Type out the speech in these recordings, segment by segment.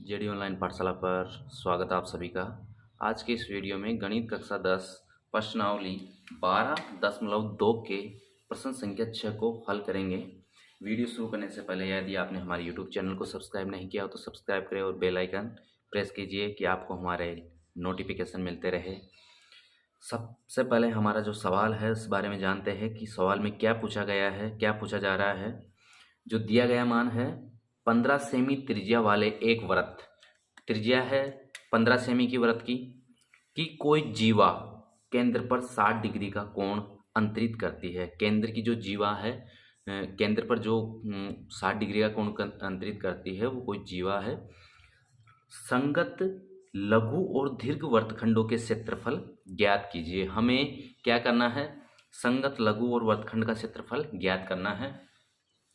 JD online पाठशाला पर स्वागत है आप सभी का। आज के इस वीडियो में गणित कक्षा 10 प्रश्नावली 12.2 के प्रश्न संख्या 6 को हल करेंगे। वीडियो शुरू करने से पहले यदि आपने हमारे यूट्यूब चैनल को सब्सक्राइब नहीं किया हो तो सब्सक्राइब करें और बेल आइकन प्रेस कीजिए कि आपको हमारे नोटिफिकेशन मिलते रहे। सबसे पहले हमारा जो सवाल है उस बारे में जानते हैं कि सवाल में क्या पूछा गया है, क्या पूछा जा रहा है। जो दिया गया मान है 15 सेमी त्रिज्या वाले एक वृत्त, त्रिज्या है 15 सेमी की वृत्त की कोई जीवा केंद्र पर 60 डिग्री का कोण अंतरित करती है। केंद्र की जो जीवा है केंद्र पर जो 60 डिग्री का कोण अंतरित करती है वो कोई जीवा है। संगत लघु और दीर्घ वर्तखंडों के क्षेत्रफल ज्ञात कीजिए। हमें क्या करना है, संगत लघु और वर्तखंड का क्षेत्रफल ज्ञात करना है।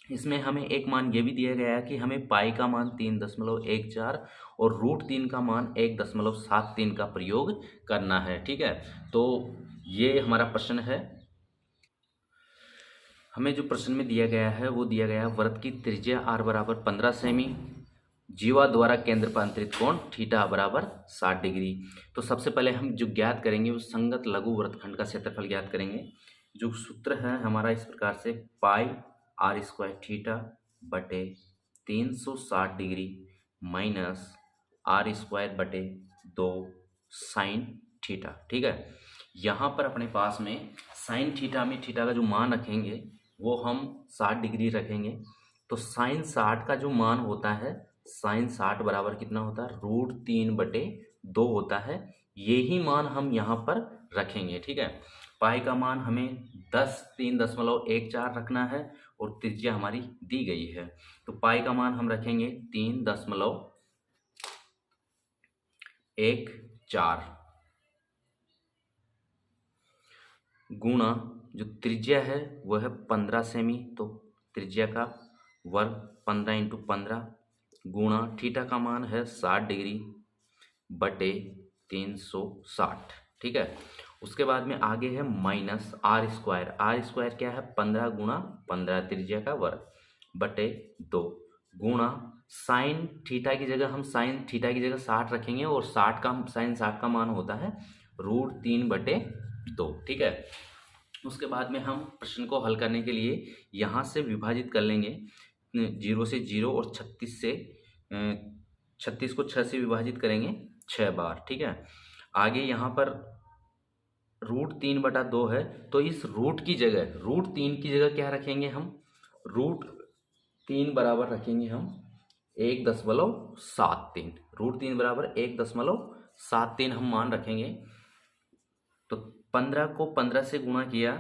इसमें हमें एक मान ये भी दिया गया है कि हमें पाई का मान 3.14 और √3 का मान 1.73 का प्रयोग करना है। ठीक है, तो ये हमारा प्रश्न है। हमें जो प्रश्न में दिया गया है वो दिया गया है वृत्त की त्रिज्या r बराबर 15 सेमी, जीवा द्वारा केंद्र पर अंतरित कोण थीटा बराबर 60 डिग्री। तो सबसे पहले हम जो ज्ञात करेंगे वो संगत लघु वर्तखंड का क्षेत्रफल ज्ञात करेंगे। जो सूत्र है हमारा इस प्रकार से, पाई r² थीटा बटे 360 डिग्री माइनस r² बटे 2 साइन थीटा। ठीक है, यहाँ पर अपने पास में साइन थीटा में थीटा का जो मान रखेंगे वो हम 60 डिग्री रखेंगे। तो साइन 60 का जो मान होता है, साइन 60 बराबर कितना होता है, √3/2 होता है। यही मान हम यहाँ पर रखेंगे। ठीक है, पाई का मान हमें 3.14 रखना है और त्रिज्या हमारी दी गई है। तो पाई का मान हम रखेंगे 3.14 गुणा जो त्रिज्या है वो है 15 सेमी, तो त्रिज्या का वर्ग 15 × 15 गुणा थीटा का मान है 60 डिग्री बटे 360। ठीक है, उसके बाद में आगे है माइनस r²। क्या है, 15 × 15 त्रिज्या का वर्ग बटे 2 गुणा साइन थीटा की जगह हम साइन थीटा की जगह 60 रखेंगे और 60 का साइन 60 का मान होता है √3/2। ठीक है, उसके बाद में हम प्रश्न को हल करने के लिए यहाँ से विभाजित कर लेंगे 0 से 0 और 36 को 6 से विभाजित करेंगे 6 बार। ठीक है, आगे यहाँ पर √3/2 है तो इस √3 की जगह क्या रखेंगे हम, √3 बराबर रखेंगे हम 1.73। √3 बराबर 1.73 हम मान रखेंगे। तो 15 को 15 से गुणा किया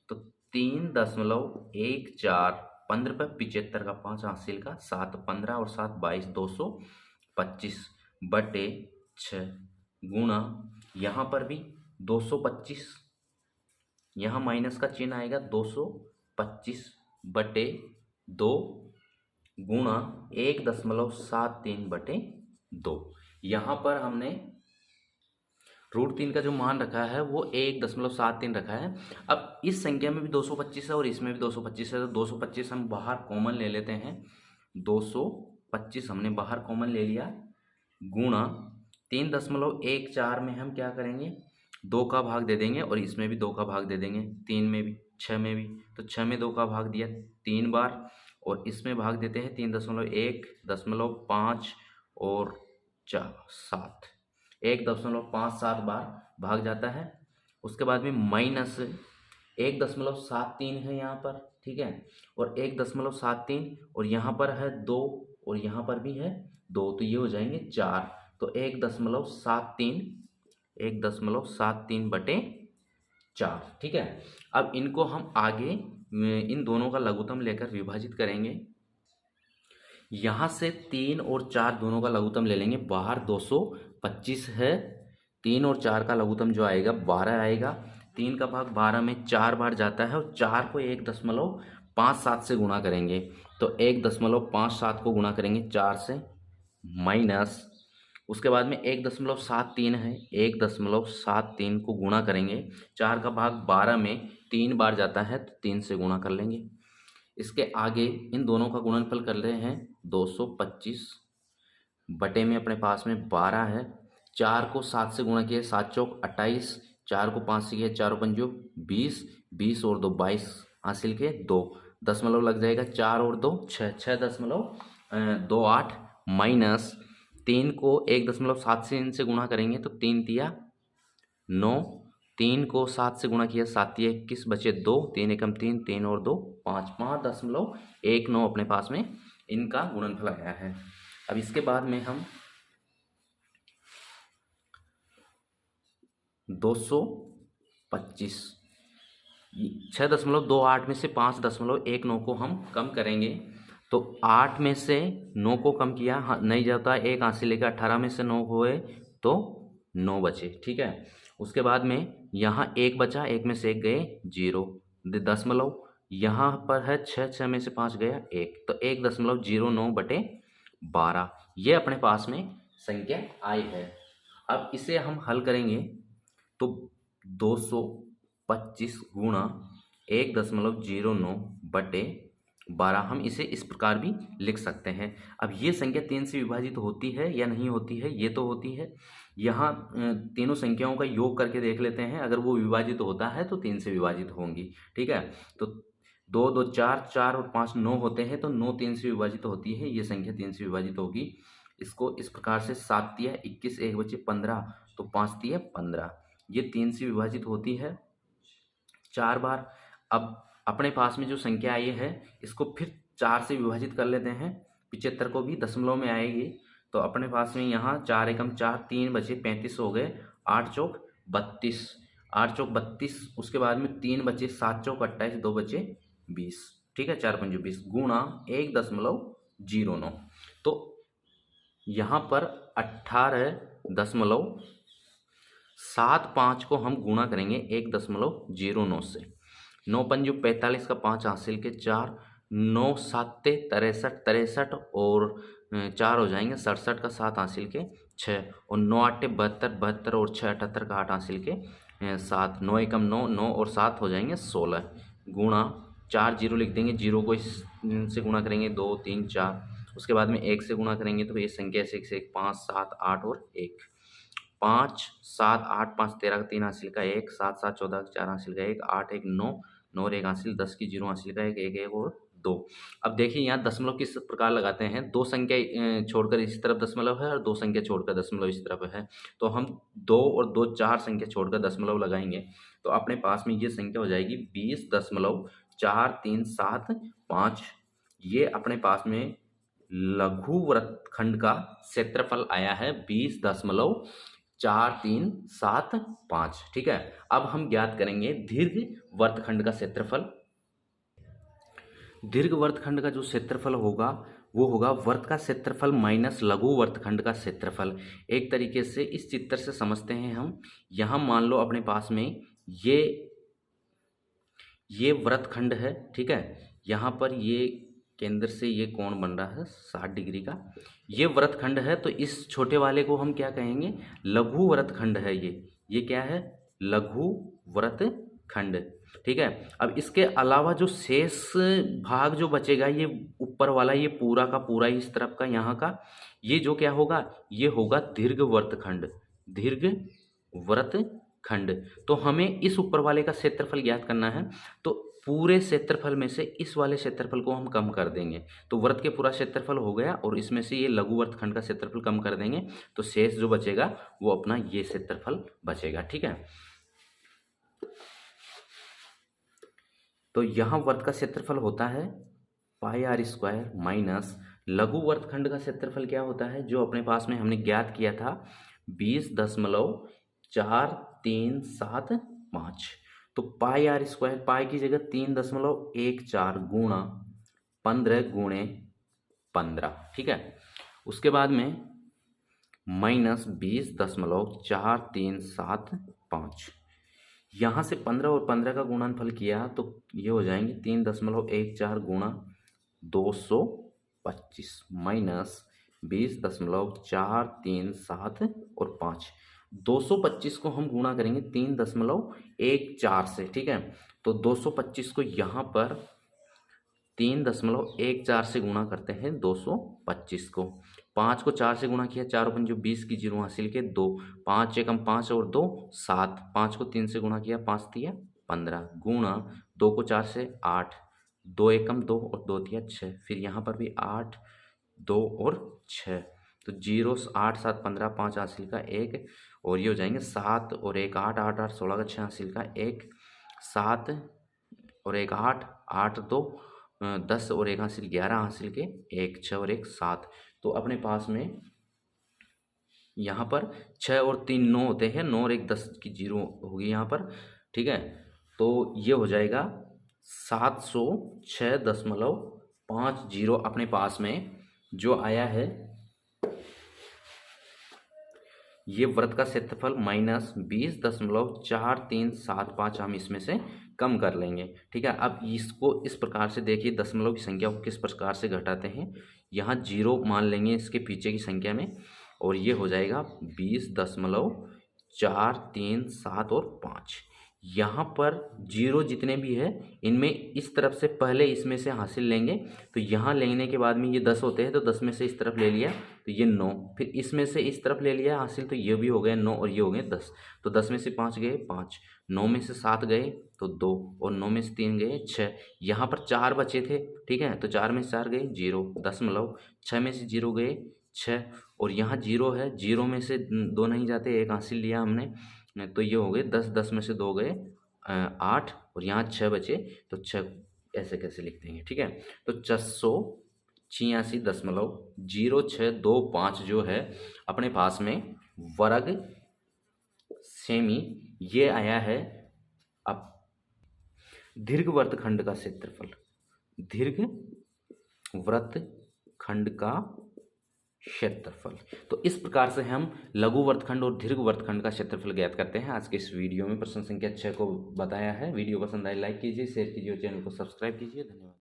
तो 3.14, 15 पर 75 का 5 हासिल का 7, 15 और 7 22, 225 बटे 6 गुणा यहाँ पर भी 225, यहाँ माइनस का चिन्ह आएगा 225 बटे 2 गुणा 1.73/2। यहाँ पर हमने √3 का जो मान रखा है वो 1.73 रखा है। अब इस संख्या में भी 225 है और इसमें भी 225 है, तो 225 हम बाहर कॉमन ले लेते हैं। 225 हमने बाहर कॉमन ले लिया गुणा 3.14 में हम क्या करेंगे, 2 का भाग दे देंगे और इसमें भी 2 का भाग दे देंगे, 3 में भी 6 में भी। तो 6 में 2 का भाग दिया 3 बार और इसमें भाग देते हैं 3.1, 0.5 और 7, 1.57 बार भाग जाता है। उसके बाद में माइनस 1.73 है यहाँ पर। ठीक है, और 1.73 और यहाँ पर है 2 और यहाँ पर भी है 2, तो ये हो जाएंगे 4। तो 1.73/4। ठीक है, अब इनको हम आगे इन दोनों का लघुत्तम लेकर विभाजित करेंगे। यहाँ से 3 और 4 दोनों का लघुत्तम ले लेंगे। बाहर 225 है, 3 और 4 का लघुत्तम जो आएगा 12 आएगा। 3 का भाग 12 में 4 बार जाता है और 4 को 1.57 से गुणा करेंगे। तो 1.57 को गुणा करेंगे 4 से, माइनस उसके बाद में 1.73 है, 1.73 को गुणा करेंगे। 4 का भाग 12 में 3 बार जाता है तो 3 से गुणा कर लेंगे। इसके आगे इन दोनों का गुणनफल कर रहे हैं 225 बटे में अपने पास में 12 है। 4 को 7 से गुणा किया, 7 चौक 28, 4 को 5 से किया, 4 पंजो 20, 20 और 2 22 हासिल के 2 दशमलव लग जाएगा, 4 और 2 6, 6.28 माइनस 3 को 1.7 से इनसे गुणा करेंगे तो 3 तिया 9, 3 को 7 से गुणा किया, 7 तिया 21 बचे 2, 3 एकम 3, 3 और 2 5, 5.19 अपने पास में इनका गुणनफल आया है। अब इसके बाद में हम 225 6.28 में से 5.19 को हम कम करेंगे तो 8 में से 9 को कम किया, हाँ नहीं जाता, एक हासिल लेकर 18 में से 9 हुए तो 9 बचे, ठीक है। उसके बाद में यहाँ 1 बचा, 1 में से 1 गए 0, दशमलव यहाँ पर है 6, 6 में से 5 गया 1, तो 1.09 बटे 12 ये अपने पास में संख्या आई है। अब इसे हम हल करेंगे तो 225 गुणा 1.09 बटे 12 हम इसे इस प्रकार भी लिख सकते हैं। अब ये संख्या 3 से विभाजित होती है या नहीं होती है, ये तो होती है। यहाँ तीनों संख्याओं का योग करके देख लेते हैं, अगर वो विभाजित होता है तो 3 से विभाजित होंगी, ठीक है। तो 2 2 4, 4 और 5 9 होते हैं, तो 9 3 से विभाजित होती है, ये संख्या 3 से विभाजित होगी। इसको इस प्रकार से 7 तिया 21, 1 बचे 15, तो 5 तिया 15, ये 3 से विभाजित होती है 4 बार। अब अपने पास में जो संख्या आई है इसको फिर 4 से विभाजित कर लेते हैं, 75 को भी दशमलव में आएगी, तो अपने पास में यहाँ 4 एकम 4, 3 बचे 35 हो गए, 8 चौक 32, 8 चौक 32, उसके बाद में 3 बचे, 7 चौक 28, 2 बचे 20, ठीक है, 4 पंजे 20 गुणा 1.09, तो यहाँ पर 18.75 को हम गुणा करेंगे 1.09 से, 9 पंजो 45 का 5 हासिल के 4, 9 साते 63 और 4 हो जाएंगे 67 का 7 हासिल के 6, और 9 आटे 72 और 6 78 का 8 हासिल के 7, 9 एकम 9, 9 और 7 हो जाएंगे 16 गुणा 4 जीरो लिख देंगे, जीरो को इससे गुणा करेंगे 2 3 4, उसके बाद में 1 से गुणा करेंगे तो ये संख्या से 1 5 7 8 और 1, 5 7 8 5 13 का 3 हासिल का 1, 7 7 14 का 4 हासिल का 1, 8 1 9, 9 और 1 हासिल 10 की 0 हासिल का 1, 1 1 और 2। अब देखिए यहाँ दशमलव किस प्रकार लगाते हैं, दो संख्या छोड़कर इस तरफ दशमलव है और दो संख्या छोड़कर दशमलव इस तरफ है, तो हम 2 और 2 4 संख्या छोड़कर दशमलव लगाएंगे तो अपने पास में ये संख्या हो जाएगी 20.4375। ये अपने पास में लघु वृत्तखंड का क्षेत्रफल आया है 20.4375, ठीक है। अब हम ज्ञात करेंगे दीर्घ वृत्तखंड का क्षेत्रफल। दीर्घ वृत्तखंड का जो क्षेत्रफल होगा वो होगा वृत्त का क्षेत्रफल माइनस लघु वृत्तखंड का क्षेत्रफल। एक तरीके से इस चित्र से समझते हैं हम, यहाँ मान लो अपने पास में ये वृत्तखंड है, ठीक है, यहाँ पर ये केंद्र से ये कोण बन रहा है 60 डिग्री का, ये वृत्तखंड है, तो इस छोटे वाले को हम क्या कहेंगे, लघु वृत्तखंड है। ये क्या है, लघु वृत्तखंड, ठीक है। अब इसके अलावा जो शेष भाग जो बचेगा, ये ऊपर वाला, ये पूरा का पूरा इस तरफ का यहाँ का, ये जो क्या होगा, ये होगा दीर्घ वृत्तखंड, दीर्घ वृत्तखंड। तो हमें इस ऊपर वाले का क्षेत्रफल ज्ञात करना है, तो पूरे क्षेत्रफल में से इस वाले क्षेत्रफल को हम कम कर देंगे, तो वृत्त के पूरा क्षेत्रफल हो गया और इसमें से ये लघु वृत्तखंड का क्षेत्रफल कम कर देंगे, तो शेष जो बचेगा वो अपना ये क्षेत्रफल बचेगा, ठीक है। तो यहाँ वृत्त का क्षेत्रफल होता है πr² माइनस लघु वृत्तखंड का क्षेत्रफल क्या होता है, जो अपने पास में हमने ज्ञात किया था 20.4375। तो πr², पाई की जगह 3.14 गुणा 15 गुणे 15, ठीक है। उसके बाद में माइनस 20.4375, यहाँ से 15 और 15 का गुणनफल किया तो ये हो जाएंगे 3.14 गुणा 225 माइनस 20.437 और 5, 225 को हम गुणा करेंगे 3.14 से, ठीक है। तो 225 को यहाँ पर 3.14 से गुणा करते हैं 225 को। 5 को 4 से गुणा किया, 4 पंजो 20 की जीरो हासिल के 2, 5 एकम 5 और 2 7, 5 को 3 से गुणा किया, 5 तिया 15, गुणा 2 को 4 से 8, 2 एकम 2 और 2 तिया 6, फिर यहाँ पर भी 8, 2 और 6, तो 0 8 7 15, 5 हासिल का 1, और ये हो जाएंगे 7 और 1 8, 8 8 16 का 6 हासिल का 1, 7 और 1 8, 8 2 10 और 1 हासिल 11 हासिल के 1, 6 और 1 7। तो अपने पास में यहाँ पर 6 और 3 9 होते हैं, 9 और 1 10 की जीरो होगी यहाँ पर, ठीक है। तो ये हो जाएगा 706.50 अपने पास में जो आया है। ये वृत्त का क्षेत्रफल माइनस 20.4375 हम इसमें से कम कर लेंगे, ठीक है। अब इसको इस प्रकार से देखिए, दशमलव की संख्या को किस प्रकार से घटाते हैं। यहाँ 0 मान लेंगे इसके पीछे की संख्या में, और ये हो जाएगा 20.437 और 5। यहाँ पर 0 जितने भी है इनमें इस तरफ से पहले इसमें से हासिल लेंगे, तो यहाँ लेने के बाद में ये 10 होते हैं, तो 10 में से इस तरफ ले लिया तो ये 9, फिर इसमें से इस तरफ ले लिया हासिल, तो ये भी हो गए 9 और ये हो गए 10, तो 10 में से 5 गए 5, 9 में से 7 गए तो 2, और 9 में से 3 गए 6, यहाँ पर 4 बचे थे, ठीक है, तो 4 में से 4 गए 0 दशमलव, 6 में से 0 गए 6, और यहाँ 0 है, 0 में से 2 नहीं जाते, 1 हासिल लिया हमने, तो ये हो गए 10, 10 में से 2 गए 8, और यहाँ 6 बचे, तो 6 ऐसे कैसे लिख देंगे, ठीक है। तो 686.0625 जो है अपने पास में वर्ग सेमी, ये आया है। अब दीर्घ वृत्तखंड का क्षेत्रफल, दीर्घ वृत्तखंड का क्षेत्रफल, तो इस प्रकार से हम लघु वृत्तखंड और दीर्घ वृत्तखंड का क्षेत्रफल ज्ञात करते हैं। आज के इस वीडियो में प्रश्न संख्या 6 को बताया है। वीडियो पसंद आए लाइक कीजिए, शेयर कीजिए और चैनल को सब्सक्राइब कीजिए। धन्यवाद।